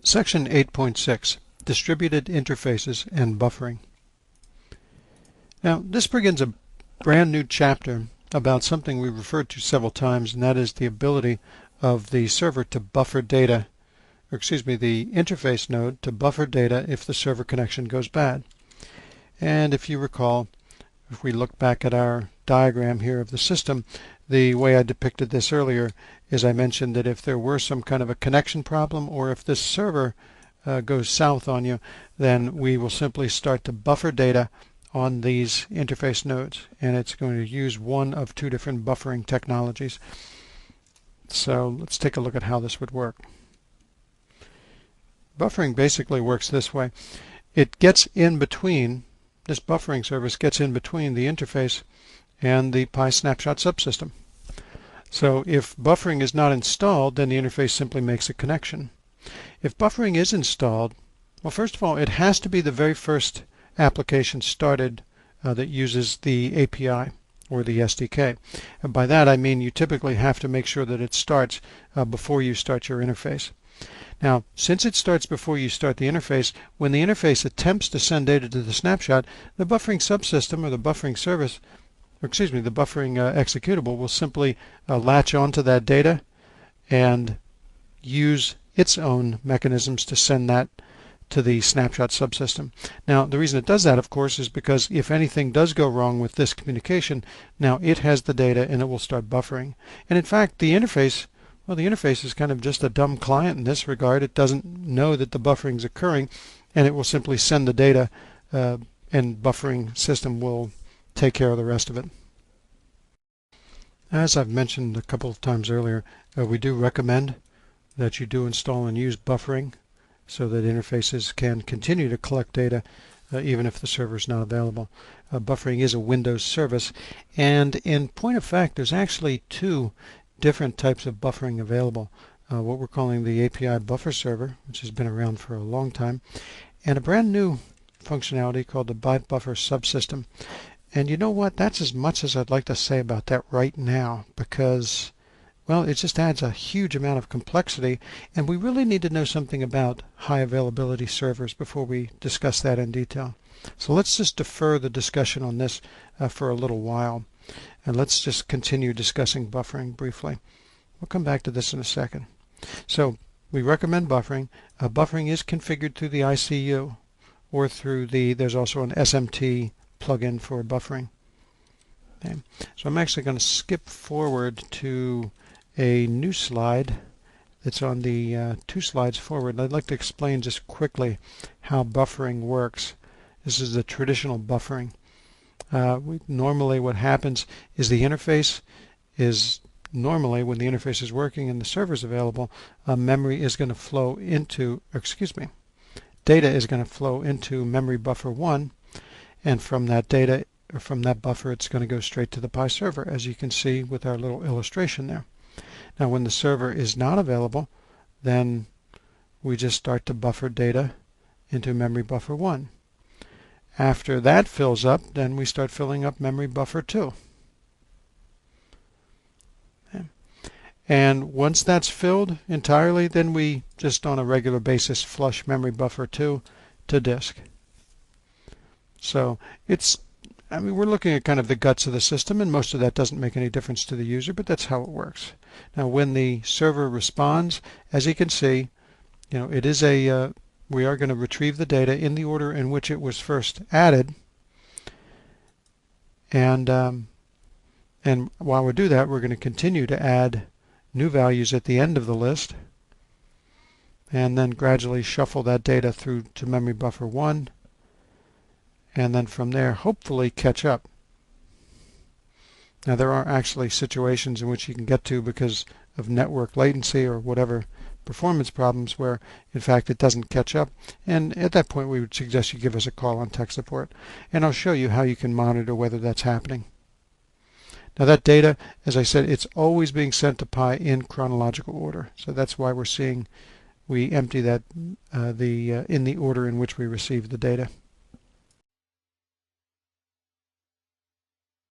Section 8.6, Distributed Interfaces and Buffering. Now, this begins a brand new chapter about something we've referred to several times, and that is the ability of the server to buffer data, or excuse me, the interface node to buffer data if the server connection goes bad. And if you recall, if we look back at our diagram here of the system, the way I depicted this earlier is I mentioned that if there were some kind of a connection problem, or if this server goes south on you, then we will simply start to buffer data on these interface nodes, and it's going to use one of two different buffering technologies. So let's take a look at how this would work. Buffering basically works this way. It gets in between, this buffering service gets in between the interface and the Pi snapshot subsystem. So if buffering is not installed, then the interface simply makes a connection. If buffering is installed, well, first of all, it has to be the very first application started that uses the API or the SDK. And by that I mean you typically have to make sure that it starts before you start your interface. Now, since it starts before you start the interface, when the interface attempts to send data to the snapshot, the buffering subsystem or the buffering service, or excuse me, the buffering executable will simply latch onto that data and use its own mechanisms to send that to the snapshot subsystem. Now, the reason it does that, of course, is because if anything does go wrong with this communication, now it has the data and it will start buffering. And in fact, the interface, well, the interface is kind of just a dumb client in this regard. It doesn't know that the buffering is occurring, and it will simply send the data, and buffering system will take care of the rest of it. As I've mentioned a couple of times earlier, we do recommend that you do install and use buffering so that interfaces can continue to collect data even if the server is not available. Buffering is a Windows service, and in point of fact, there's actually two different types of buffering available. What we're calling the API buffer server, which has been around for a long time, and a brand new functionality called the byte buffer subsystem. And you know what? That's as much as I'd like to say about that right now, because, well, it just adds a huge amount of complexity, and we really need to know something about high availability servers before we discuss that in detail. So let's just defer the discussion on this for a little while, and let's just continue discussing buffering briefly. We'll come back to this in a second. So we recommend buffering. Buffering is configured through the ICU, or through there's also an SMT plugin for buffering. Okay. So I'm actually going to skip forward to a new slide that's on the 2 slides forward. I'd like to explain just quickly how buffering works. This is the traditional buffering. Normally what happens is the interface is normally, when the interface is working and the server is available, memory is going to flow into, data is going to flow into memory buffer 1, and from that data, or from that buffer, it's going to go straight to the Pi server, as you can see with our little illustration there. Now, when the server is not available, then we just start to buffer data into memory buffer 1. After that fills up, then we start filling up memory buffer 2. Okay. And once that's filled entirely, then we just on a regular basis flush memory buffer 2 to disk. So we're looking at kind of the guts of the system, and most of that doesn't make any difference to the user, but that's how it works. Now, when the server responds, as you can see, it is we are going to retrieve the data in the order in which it was first added, and while we do that, we're going to continue to add new values at the end of the list, and then gradually shuffle that data through to memory buffer 1. And then from there, hopefully catch up. Now, there are actually situations in which you can get to because of network latency or whatever performance problems where, in fact, it doesn't catch up. And at that point, we would suggest you give us a call on tech support. And I'll show you how you can monitor whether that's happening. Now, that data, as I said, it's always being sent to Pi in chronological order. So that's why we're seeing we empty that in the order in which we receive the data.